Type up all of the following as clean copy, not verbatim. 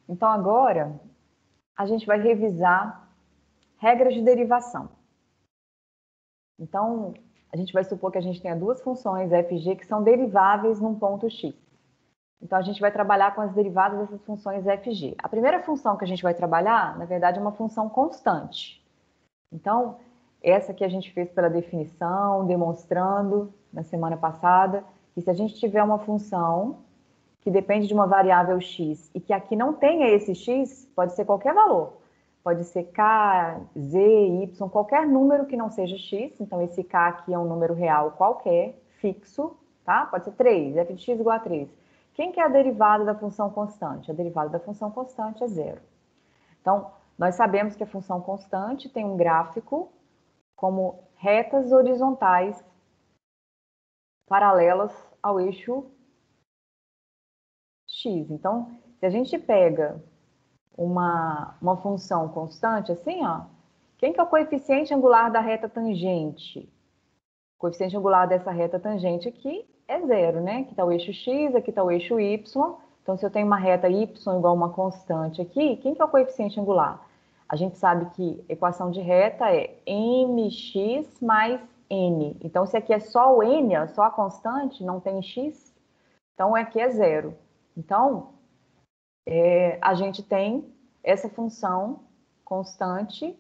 Então, agora, a gente vai revisar regras de derivação. Então, a gente vai supor que a gente tenha duas funções f e g que são deriváveis num ponto x. Então, a gente vai trabalhar com as derivadas dessas funções f e g. A primeira função que a gente vai trabalhar, na verdade, é uma função constante. Então, essa que a gente fez pela definição, demonstrando na semana passada, que se a gente tiver uma função que depende de uma variável x e que aqui não tenha esse x, pode ser qualquer valor. Pode ser k, z, y, qualquer número que não seja x. Então, esse k aqui é um número real qualquer, fixo, tá? Pode ser 3, f de x igual a 3. Quem que é a derivada da função constante? A derivada da função constante é zero. Então, nós sabemos que a função constante tem um gráfico como retas horizontais paralelas ao eixo x. Então, se a gente pega uma função constante, assim, ó, quem que é o coeficiente angular da reta tangente? O coeficiente angular dessa reta tangente aqui é zero, né? Aqui está o eixo x, aqui está o eixo y. Então, se eu tenho uma reta y igual a uma constante aqui, quem que é o coeficiente angular? A gente sabe que equação de reta é mx mais n. Então, se aqui é só o n, ó, só a constante, não tem x, então aqui é zero. Então, a gente tem essa função constante,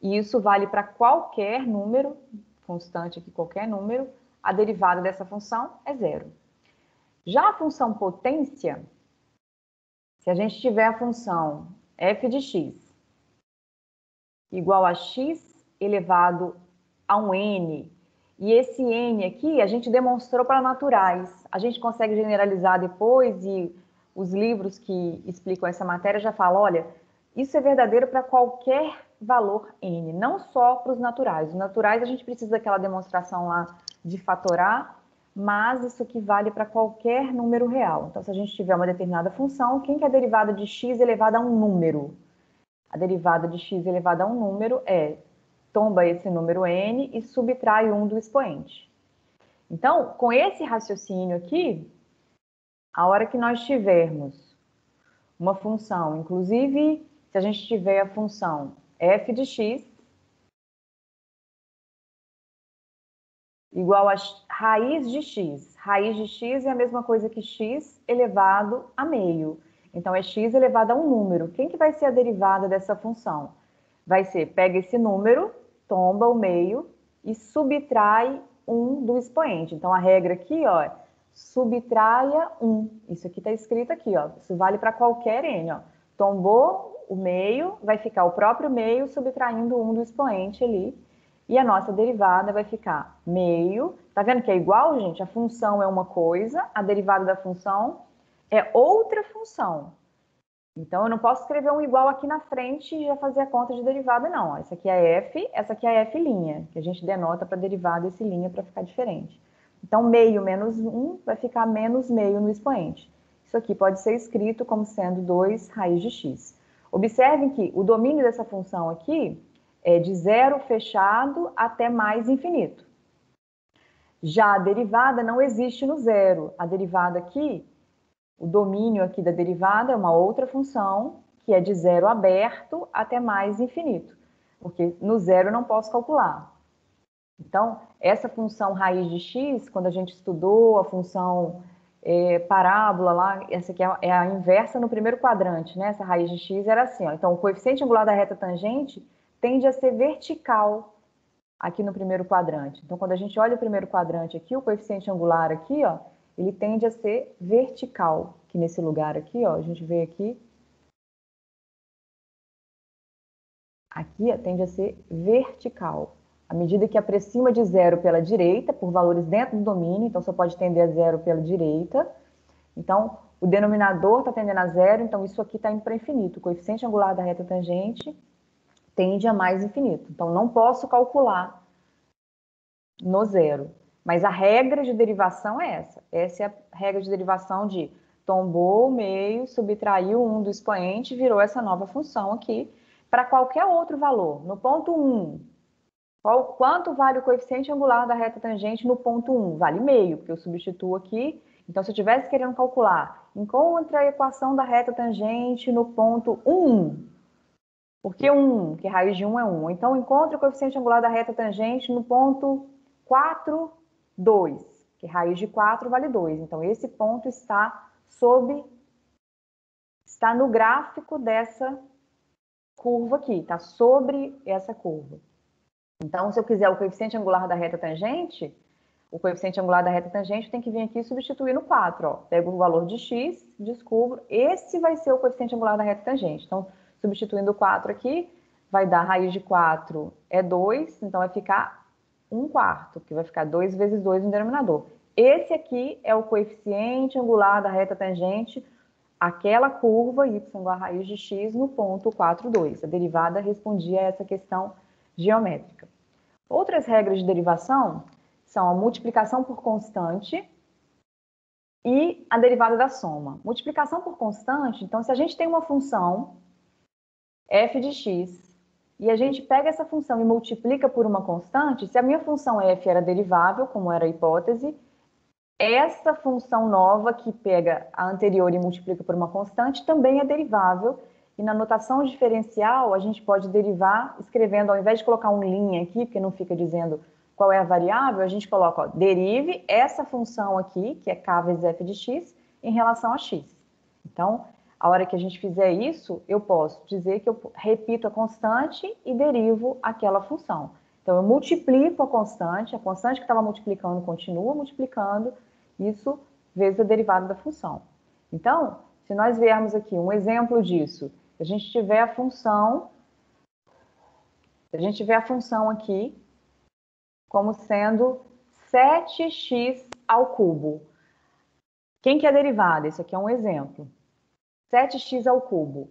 e isso vale para qualquer número, constante aqui, qualquer número, a derivada dessa função é zero. Já a função potência, se a gente tiver a função f de x igual a x elevado a um n, e esse n aqui a gente demonstrou para naturais. A gente consegue generalizar depois e os livros que explicam essa matéria já falam, olha, isso é verdadeiro para qualquer valor n, não só para os naturais. Os naturais a gente precisa daquela demonstração lá de fatorar, mas isso aqui vale para qualquer número real. Então, se a gente tiver uma determinada função, quem que é a derivada de x elevada a um número? A derivada de x elevada a um número é tomba esse número n e subtrai 1 do expoente. Então, com esse raciocínio aqui, a hora que nós tivermos uma função, inclusive, se a gente tiver a função f de x igual a raiz de x. Raiz de x é a mesma coisa que x elevado a meio. Então, é x elevado a um número. Quem que vai ser a derivada dessa função? Vai ser, pega esse número, tomba o meio e subtrai 1 do expoente. Então, a regra aqui, ó, subtraia 1. Isso aqui está escrito aqui, ó. Isso vale para qualquer n, ó. Tombou o meio, vai ficar o próprio meio subtraindo 1 do expoente ali. E a nossa derivada vai ficar meio. Tá vendo que é igual, gente? A função é uma coisa, a derivada da função é outra função. Então, eu não posso escrever um igual aqui na frente e já fazer a conta de derivada, não. Essa aqui é f, essa aqui é f', que a gente denota para derivada esse linha para ficar diferente. Então, meio menos 1 vai ficar menos meio no expoente. Isso aqui pode ser escrito como sendo 2 raiz de x. Observem que o domínio dessa função aqui é de zero fechado até mais infinito. Já a derivada não existe no zero. A derivada aqui, o domínio aqui da derivada é uma outra função, que é de zero aberto até mais infinito. Porque no zero eu não posso calcular. Então, essa função raiz de x, quando a gente estudou a função parábola lá, essa aqui é a inversa no primeiro quadrante, né? Essa raiz de x era assim, ó. Então, o coeficiente angular da reta tangente tende a ser vertical aqui no primeiro quadrante. Então, quando a gente olha o primeiro quadrante aqui, o coeficiente angular aqui, ó, ele tende a ser vertical, que nesse lugar aqui, ó, a gente vê aqui, ó, tende a ser vertical. À medida que aproxima de zero pela direita, por valores dentro do domínio, então só pode tender a zero pela direita. Então, o denominador está tendendo a zero, então isso aqui está indo para infinito. O coeficiente angular da reta tangente tende a mais infinito. Então, não posso calcular no zero. Mas a regra de derivação é essa. Essa é a regra de derivação de tombou o meio, subtraiu 1 do expoente, virou essa nova função aqui para qualquer outro valor. No ponto 1, quanto vale o coeficiente angular da reta tangente no ponto 1? Vale meio, porque eu substituo aqui. Então, se eu estivesse querendo calcular encontra a equação da reta tangente no ponto 1. Por que 1? Porque raiz de 1 é 1. Então, encontra o coeficiente angular da reta tangente no ponto 4, 2. Que raiz de 4 vale 2. Então, esse ponto está no gráfico dessa curva aqui, está sobre essa curva. Então, se eu quiser o coeficiente angular da reta tangente, o coeficiente angular da reta tangente tem que vir aqui e substituir no 4. Ó. Pego o valor de x, descubro, esse vai ser o coeficiente angular da reta tangente. Então, substituindo o 4 aqui, vai dar raiz de 4 é 2, então vai ficar 1/4, que vai ficar 2 vezes 2 no denominador. Esse aqui é o coeficiente angular da reta tangente, aquela curva y igual a raiz de x no ponto 4,2. A derivada respondia a essa questão geométrica. Outras regras de derivação são a multiplicação por constante e a derivada da soma. Multiplicação por constante, então, se a gente tem uma função f de x e a gente pega essa função e multiplica por uma constante, se a minha função f era derivável, como era a hipótese, essa função nova que pega a anterior e multiplica por uma constante também é derivável. E na notação diferencial, a gente pode derivar escrevendo, ao invés de colocar um linha aqui, porque não fica dizendo qual é a variável, a gente coloca, ó, derive essa função aqui, que é k vezes f de x, em relação a x. Então, a hora que a gente fizer isso, eu posso dizer que eu repito a constante e derivo aquela função. Então, eu multiplico a constante que estava multiplicando continua multiplicando, isso vezes a derivada da função. Então, se nós viermos aqui um exemplo disso, se a gente tiver a função aqui como sendo 7x ao cubo. Quem que é a derivada? Isso aqui é um exemplo. 7x ao cubo.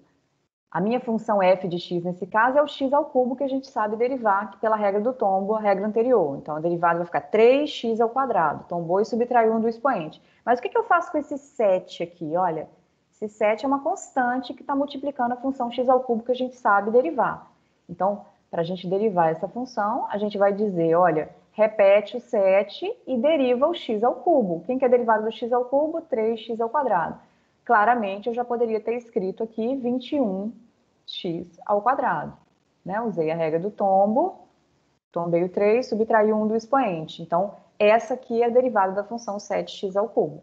A minha função f de x, nesse caso, é o x ao cubo que a gente sabe derivar, que pela regra do tombo, a regra anterior. Então, a derivada vai ficar 3x ao quadrado. Tombou e subtraiu um do expoente. Mas o que eu faço com esse 7 aqui? Olha, esse 7 é uma constante que está multiplicando a função x ao cubo que a gente sabe derivar. Então, para a gente derivar essa função, a gente vai dizer, olha, repete o 7 e deriva o x ao cubo. Quem que é derivada do x ao cubo? 3x ao quadrado. Claramente, eu já poderia ter escrito aqui 21x ao quadrado. Né? Usei a regra do tombo, tombei o 3, subtraí 1 do expoente. Então, essa aqui é a derivada da função 7x ao cubo.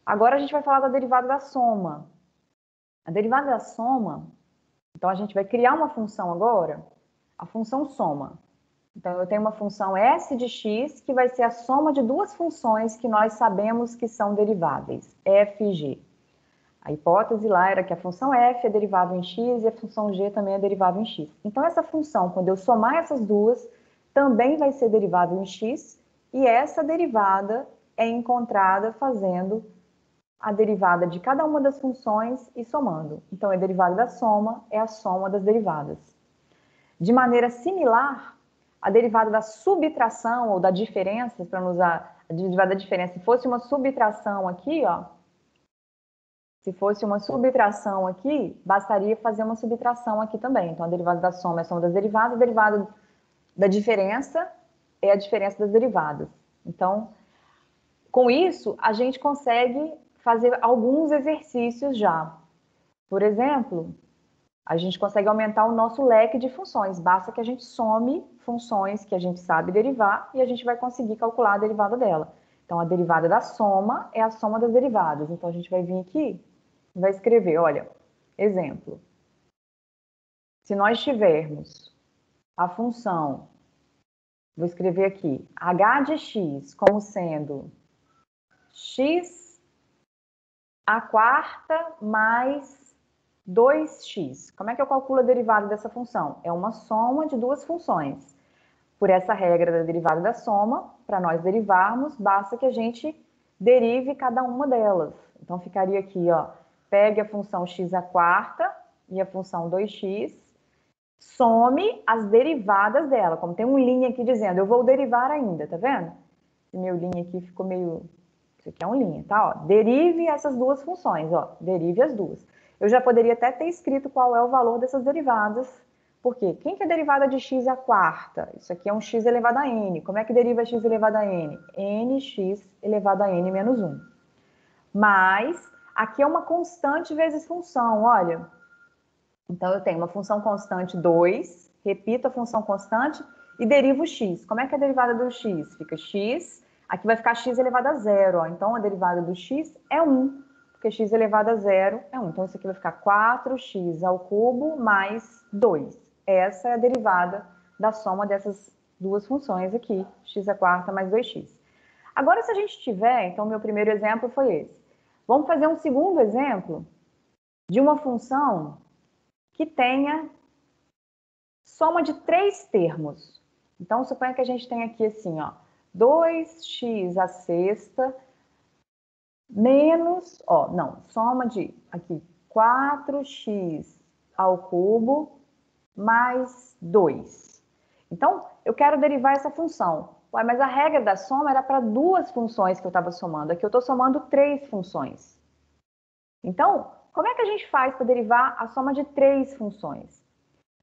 Agora, a gente vai falar da derivada da soma. A derivada da soma, então, a gente vai criar uma função agora, a função soma. Então, eu tenho uma função s de x, que vai ser a soma de duas funções que nós sabemos que são deriváveis, f e g. A hipótese lá era que a função f é derivável em x e a função g também é derivável em x. Então, essa função, quando eu somar essas duas, também vai ser derivável em x, e essa derivada é encontrada fazendo a derivada de cada uma das funções e somando. Então, a derivada da soma é a soma das derivadas. De maneira similar, a derivada da subtração ou da diferença, para não usar a derivada da diferença, se fosse uma subtração aqui, ó, se fosse uma subtração aqui, bastaria fazer uma subtração aqui também. Então, a derivada da soma é a soma das derivadas, a derivada da diferença é a diferença das derivadas. Então, com isso, a gente consegue fazer alguns exercícios já. Por exemplo, a gente consegue aumentar o nosso leque de funções. Basta que a gente some funções que a gente sabe derivar e a gente vai conseguir calcular a derivada dela. Então, a derivada da soma é a soma das derivadas. Então, a gente vai vir aqui e vai escrever, olha, exemplo. Se nós tivermos a função, vou escrever aqui, h de x como sendo x a quarta mais 2x. Como é que eu calculo a derivada dessa função? É uma soma de duas funções. Por essa regra da derivada da soma, para nós derivarmos, basta que a gente derive cada uma delas. Então, ficaria aqui, ó, pegue a função x à quarta e a função 2x, some as derivadas dela. Como tem um linha aqui dizendo, eu vou derivar ainda, tá vendo? Esse meu linha aqui ficou meio... Isso aqui é um linha, tá? Ó, derive essas duas funções, ó, derive as duas. Eu já poderia até ter escrito qual é o valor dessas derivadas, porque quem que é derivada de x à quarta? Isso aqui é um x elevado a n. Como é que deriva x elevado a n? nx elevado a n menos 1. mais, aqui é uma constante vezes função, olha. Então, eu tenho uma função constante 2, repito a função constante e derivo x. Como é que é a derivada do x? Fica x, aqui vai ficar x elevado a zero, ó. Então, a derivada do x é 1, porque x elevado a zero é 1. Então, isso aqui vai ficar 4x ao cubo mais 2. Essa é a derivada da soma dessas duas funções aqui, x à quarta mais 2x. Agora, se a gente tiver, então, meu primeiro exemplo foi esse. Vamos fazer um segundo exemplo de uma função que tenha soma de 3 termos. Então, suponha que a gente tem aqui assim, ó, 2x à sexta menos, ó, não, soma de aqui 4x ao cubo mais 2. Então, eu quero derivar essa função. Ué, mas a regra da soma era para duas funções que eu estava somando. Aqui eu estou somando 3 funções. Então, como é que a gente faz para derivar a soma de 3 funções?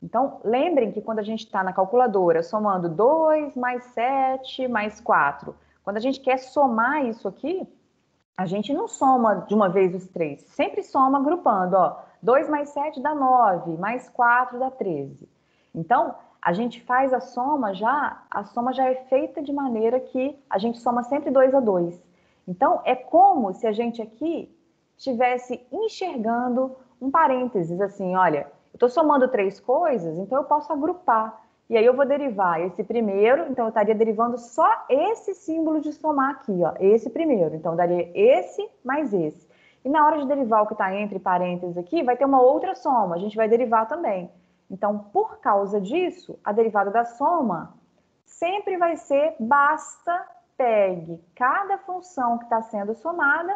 Então, lembrem que quando a gente está na calculadora somando 2 mais 7 mais 4, quando a gente quer somar isso aqui, a gente não soma de uma vez os 3, sempre soma agrupando, ó. 2 mais 7 dá 9, mais 4 dá 13. Então, a gente faz a soma já é feita de maneira que a gente soma sempre 2 a 2. Então, é como se a gente aqui estivesse enxergando um parênteses, assim, olha, eu estou somando 3 coisas, então eu posso agrupar. E aí eu vou derivar esse primeiro, então eu estaria derivando só esse símbolo de somar aqui, ó, esse primeiro. Então, eu daria esse mais esse. E na hora de derivar o que está entre parênteses aqui, vai ter uma outra soma, a gente vai derivar também. Então, por causa disso, a derivada da soma sempre vai ser basta pegue cada função que está sendo somada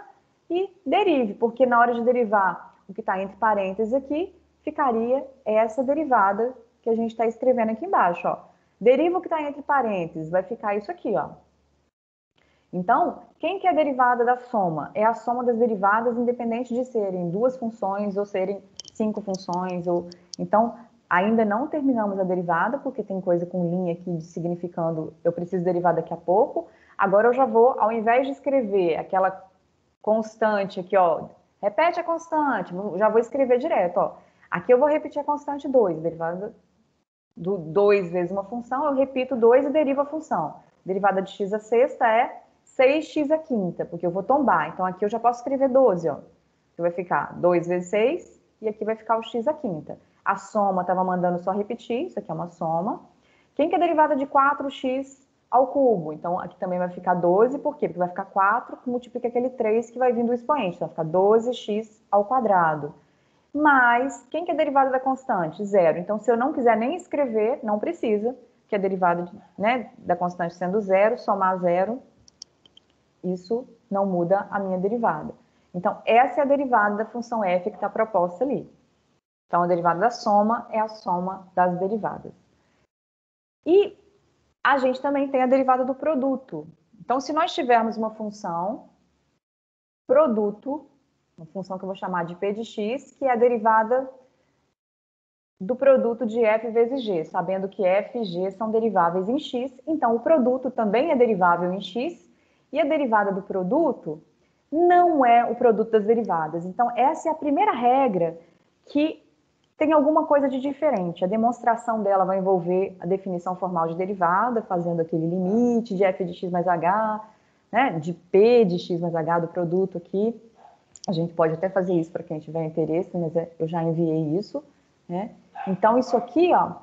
e derive, porque na hora de derivar o que está entre parênteses aqui, ficaria essa derivada que a gente está escrevendo aqui embaixo, ó. Deriva o que está entre parênteses, vai ficar isso aqui, ó. Então, quem que é a derivada da soma? É a soma das derivadas, independente de serem duas funções ou serem 5 funções. Então, ainda não terminamos a derivada, porque tem coisa com linha aqui significando eu preciso derivar daqui a pouco. Agora eu já vou, ao invés de escrever aquela constante aqui, ó, repete a constante, já vou escrever direto, ó. Aqui eu vou repetir a constante 2, derivada do 2 vezes uma função, eu repito 2 e derivo a função. Derivada de x à sexta é 6x à quinta, porque eu vou tombar. Então, aqui eu já posso escrever 12, ó. Então, vai ficar 2 vezes 6, e aqui vai ficar o x à quinta. A soma estava mandando só repetir, isso aqui é uma soma. Quem que é a derivada de 4x ao cubo? Então, aqui também vai ficar 12, por quê? Porque vai ficar 4, que multiplica aquele 3 que vai vir do expoente. Então, vai ficar 12x ao quadrado. Mas, quem que é a derivada da constante? Zero. Então, se eu não quiser nem escrever, não precisa, que a derivada da constante sendo zero, somar zero, isso não muda a minha derivada. Então, essa é a derivada da função f que está proposta ali. Então, a derivada da soma é a soma das derivadas. E a gente também tem a derivada do produto. Então, se nós tivermos uma função produto, uma função que eu vou chamar de p de x, que é a derivada do produto de f vezes g, sabendo que f e g são deriváveis em x, então o produto também é derivável em x, e a derivada do produto não é o produto das derivadas. Então, essa é a primeira regra que tem alguma coisa de diferente. A demonstração dela vai envolver a definição formal de derivada, fazendo aquele limite de f de x mais h, né, de p de x mais h do produto aqui. A gente pode até fazer isso para quem tiver interesse, mas eu já enviei isso, né? Então, isso aqui, ó,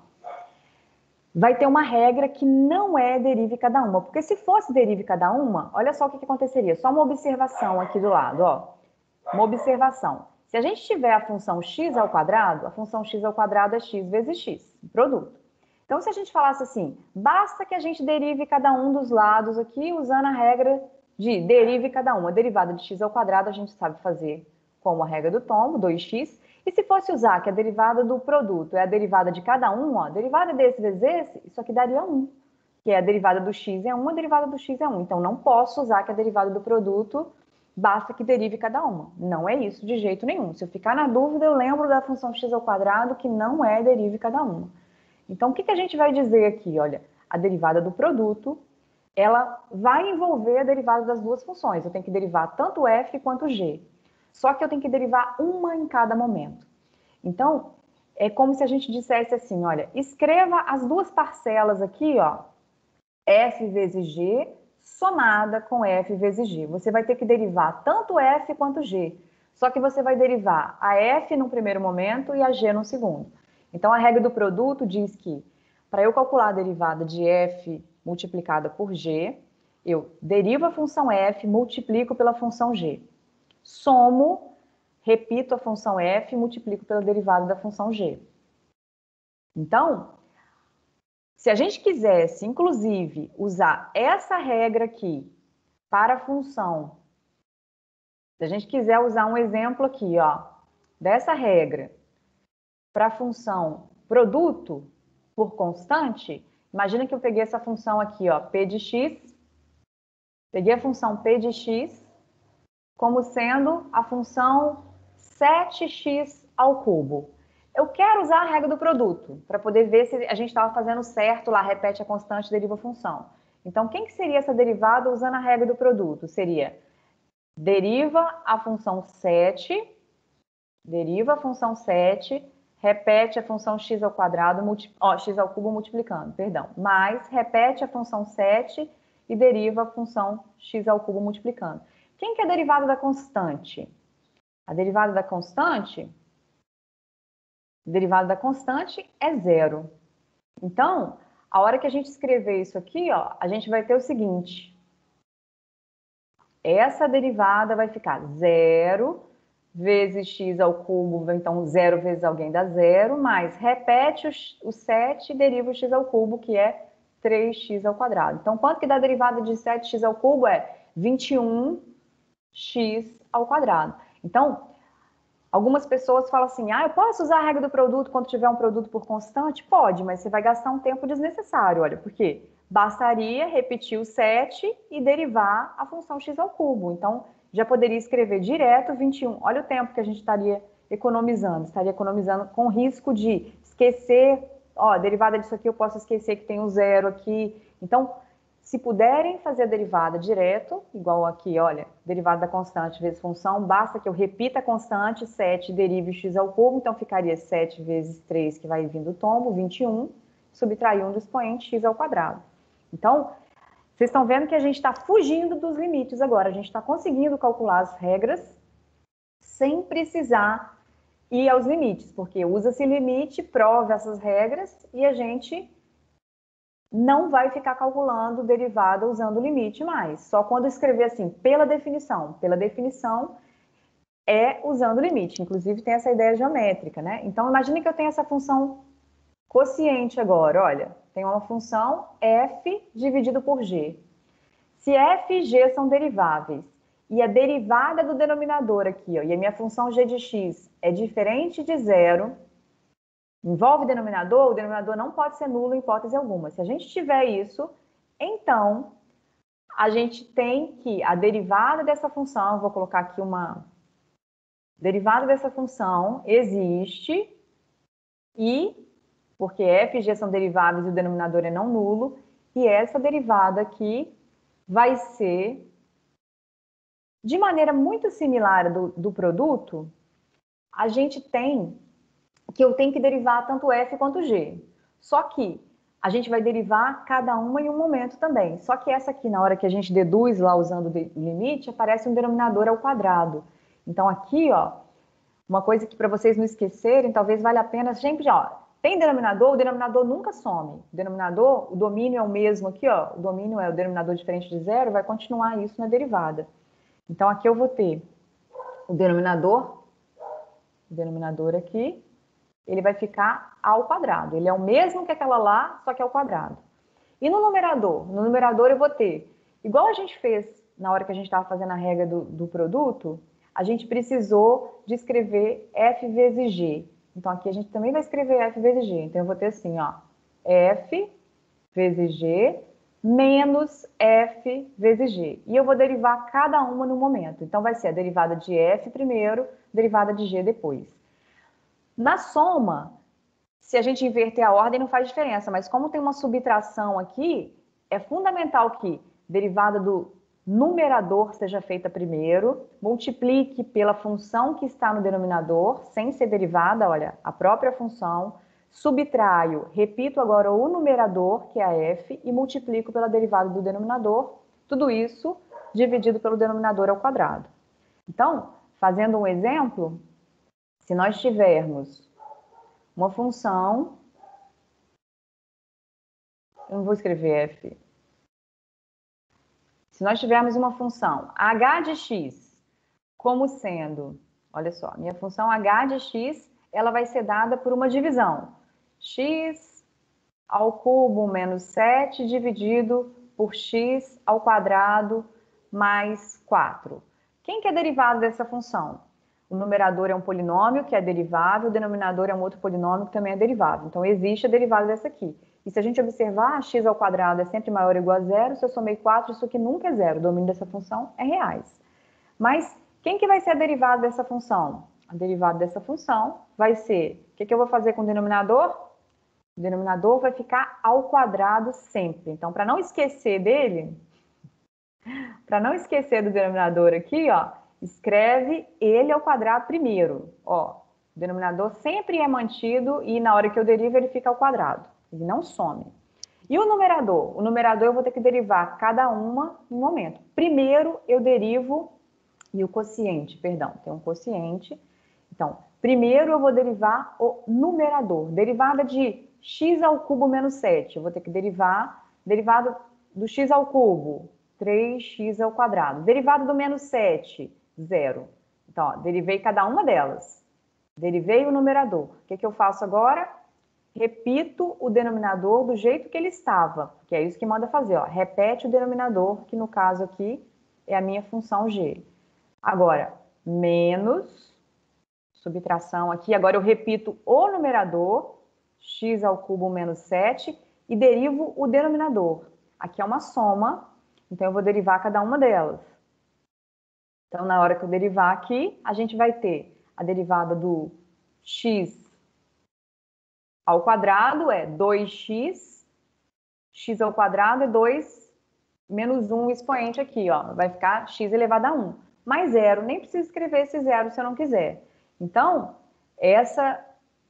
vai ter uma regra que não é derive cada uma. Porque se fosse derive cada uma, olha só o que aconteceria. Só uma observação aqui do lado, ó. Uma observação. Se a gente tiver a função x ao quadrado, a função x ao quadrado é x vezes x, produto. Então, se a gente falasse assim, basta que a gente derive cada um dos lados aqui, usando a regra de derive cada uma. A derivada de x ao quadrado a gente sabe fazer com a regra do tombo, 2x. E se fosse usar que a derivada do produto é a derivada de cada um, ó, a derivada desse vezes esse, isso aqui daria 1. Que é a derivada do x é 1, a derivada do x é 1. Então, não posso usar que a derivada do produto basta que derive cada uma. Não é isso de jeito nenhum. Se eu ficar na dúvida, eu lembro da função x ao quadrado que não é derive cada uma. Então, o que a gente vai dizer aqui? Olha, a derivada do produto ela vai envolver a derivada das duas funções. Eu tenho que derivar tanto f quanto g. Só que eu tenho que derivar uma em cada momento. Então, é como se a gente dissesse assim, olha, escreva as duas parcelas aqui, ó, f vezes g, somada com f vezes g. Você vai ter que derivar tanto f quanto g. Só que você vai derivar a f no primeiro momento e a g no segundo. Então, a regra do produto diz que, para eu calcular a derivada de f multiplicada por g, eu derivo a função f, multiplico pela função g. Somo, repito a função f e multiplico pela derivada da função g. Então, se a gente quisesse, inclusive, usar essa regra aqui para a função, se a gente quiser usar um exemplo aqui, ó, dessa regra para a função produto por constante, imagina que eu peguei essa função aqui, ó, p de x, peguei a função p de x como sendo a função 7x ao cubo. Eu quero usar a regra do produto, para poder ver se a gente estava fazendo certo lá, repete a constante, deriva a função. Então, quem que seria essa derivada usando a regra do produto? Seria deriva a função 7, repete a função x ao quadrado, x ao cubo multiplicando, perdão, mais repete a função 7 e deriva a função x ao cubo multiplicando. Quem que é a derivada da constante? A derivada da constante é zero. Então, a hora que a gente escrever isso aqui, ó, a gente vai ter o seguinte. Essa derivada vai ficar 0 vezes x ao cubo, então 0 vezes alguém dá 0, mais repete o 7 e deriva o x ao cubo, que é 3x ao quadrado. Então, quanto que dá a derivada de 7x ao cubo? É 21x ao quadrado. Então, algumas pessoas falam assim, eu posso usar a regra do produto quando tiver um produto por constante? Pode, mas você vai gastar um tempo desnecessário, olha, porque bastaria repetir o 7 e derivar a função x ao cubo. Então, já poderia escrever direto 21. Olha o tempo que a gente estaria economizando com risco de esquecer, ó, derivada disso aqui eu posso esquecer que tem um zero aqui. Então, se puderem fazer a derivada direto, igual aqui, olha, derivada da constante vezes função, basta que eu repita a constante, 7 derive o x ao cubo, então ficaria 7 vezes 3, que vai vindo o tombo, 21, subtrair um do expoente, x ao quadrado. Então, vocês estão vendo que a gente está fugindo dos limites agora, a gente está conseguindo calcular as regras sem precisar ir aos limites, porque usa-se limite, prova essas regras e a gente não vai ficar calculando derivada usando o limite mais. Só quando escrever assim, pela definição. Pela definição é usando o limite. Inclusive tem essa ideia geométrica, né? Então, imagine que eu tenho essa função quociente agora. Olha, tem uma função f dividido por g. Se f e g são deriváveis e a derivada do denominador aqui, ó, e a minha função g de x é diferente de zero, envolve o denominador não pode ser nulo em hipótese alguma. Se a gente tiver isso, então a gente tem que a derivada dessa função, vou colocar aqui uma derivada dessa função existe e, porque f e g são deriváveis e o denominador é não nulo, e essa derivada aqui vai ser de maneira muito similar do produto, a gente tem que eu tenho que derivar tanto f quanto g. Só que a gente vai derivar cada uma em um momento também. Só que essa aqui, na hora que a gente deduz lá usando o limite, aparece um denominador ao quadrado. Então aqui, ó, uma coisa que para vocês não esquecerem, talvez valha a pena sempre, ó, tem denominador, o denominador nunca some. O denominador, o domínio é o mesmo aqui, ó, o domínio é o denominador diferente de zero, vai continuar isso na derivada. Então aqui eu vou ter o denominador aqui, ele vai ficar ao quadrado. Ele é o mesmo que aquela lá, só que ao quadrado. E no numerador? No numerador eu vou ter, igual a gente fez na hora que a gente estava fazendo a regra do produto, a gente precisou de escrever f vezes g. Então, aqui a gente também vai escrever f vezes g. Então, eu vou ter assim, ó, f vezes g menos f vezes g. E eu vou derivar cada uma no momento. Então, vai ser a derivada de f primeiro, derivada de g depois. Na soma, se a gente inverter a ordem, não faz diferença, mas como tem uma subtração aqui, é fundamental que derivada do numerador seja feita primeiro, multiplique pela função que está no denominador, sem ser derivada, olha, a própria função, subtraio, repito agora o numerador, que é a f, e multiplico pela derivada do denominador, tudo isso dividido pelo denominador ao quadrado. Então, fazendo um exemplo, se nós tivermos uma função, eu não vou escrever f, se nós tivermos uma função h de x como sendo, olha só, minha função h de x, ela vai ser dada por uma divisão. X ao cubo menos 7 dividido por x ao quadrado mais 4. Quem que é derivado dessa função? O numerador é um polinômio que é derivável, o denominador é um outro polinômio que também é derivável. Então, existe a derivada dessa aqui. E se a gente observar, x ao quadrado é sempre maior ou igual a zero, se eu somei 4, isso aqui nunca é zero. O domínio dessa função é reais. Mas quem que vai ser a derivada dessa função? A derivada dessa função vai ser, o que eu vou fazer com o denominador? O denominador vai ficar ao quadrado sempre. Então, para não esquecer dele, para não esquecer do denominador aqui, ó, escreve ele ao quadrado primeiro. Ó, o denominador sempre é mantido e na hora que eu derivo ele fica ao quadrado. Ele não some. E o numerador? O numerador eu vou ter que derivar cada uma no momento. Primeiro eu derivo, e o quociente, perdão, tem um quociente. Então, primeiro eu vou derivar o numerador. Derivada de x ao cubo menos 7. Eu vou ter que derivar, derivada do x ao cubo, 3x ao quadrado. Derivada do menos 7, 0. Então, ó, derivei cada uma delas. Derivei o numerador. O que eu faço agora? Repito o denominador do jeito que ele estava, que é isso que manda fazer, ó. Repete o denominador, que no caso aqui é a minha função g. Agora, menos, subtração aqui, agora eu repito o numerador, x ao cubo menos 7, e derivo o denominador. Aqui é uma soma, então eu vou derivar cada uma delas. Então, na hora que eu derivar aqui, a gente vai ter a derivada do x ao quadrado é 2x, x ao quadrado é 2 menos 1 expoente aqui, ó, vai ficar x elevado a 1. Mais zero, nem preciso escrever esse zero se eu não quiser. Então, essa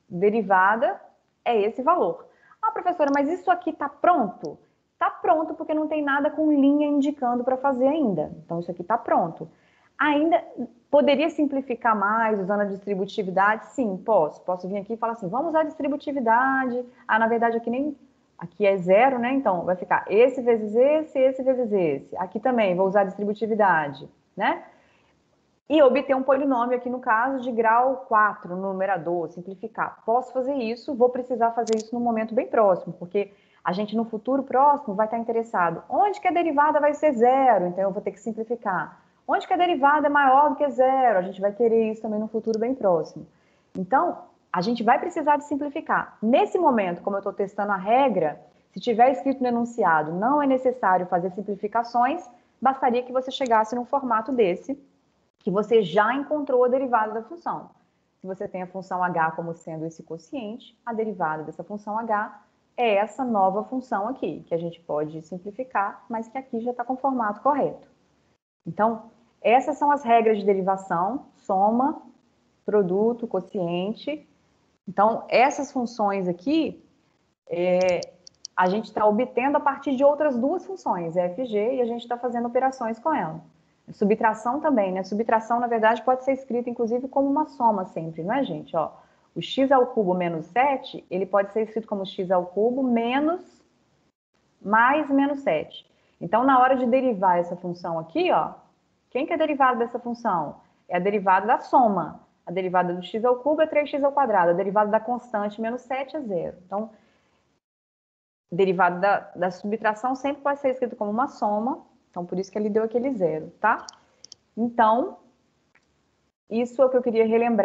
derivada é esse valor. Ah, professora, mas isso aqui está pronto? Está pronto porque não tem nada com linha indicando para fazer ainda. Então, isso aqui está pronto. Ainda poderia simplificar mais usando a distributividade? Sim, posso. Posso vir aqui e falar assim, vamos usar a distributividade. Ah, na verdade, aqui é zero, né? Então, vai ficar esse vezes esse vezes esse. Aqui também vou usar a distributividade, né? E obter um polinômio aqui, no caso, de grau 4 no numerador, simplificar. Posso fazer isso, vou precisar fazer isso num momento bem próximo, porque a gente no futuro próximo vai estar interessado. Onde que a derivada vai ser zero? Então, eu vou ter que simplificar. Onde que a derivada é maior do que zero? A gente vai querer isso também no futuro bem próximo. Então, a gente vai precisar de simplificar. Nesse momento, como eu estou testando a regra, se tiver escrito no enunciado, não é necessário fazer simplificações, bastaria que você chegasse num formato desse, que você já encontrou a derivada da função. Se você tem a função h como sendo esse quociente, a derivada dessa função h é essa nova função aqui, que a gente pode simplificar, mas que aqui já está com o formato correto. Então, essas são as regras de derivação, soma, produto, quociente. Então, essas funções aqui, a gente está obtendo a partir de outras duas funções, f e g, e a gente está fazendo operações com ela. Subtração também, né? Subtração, na verdade, pode ser escrita, inclusive, como uma soma sempre, não é, gente? Ó, o x ao cubo menos 7, ele pode ser escrito como x ao cubo menos mais menos 7. Então, na hora de derivar essa função aqui, ó, quem que é a derivada dessa função? É a derivada da soma. A derivada do x ao cubo é 3x ao quadrado. A derivada da constante menos 7 é zero. Então, derivada da subtração sempre pode ser escrito como uma soma. Então, por isso que ele deu aquele zero, tá? Então, isso é o que eu queria relembrar.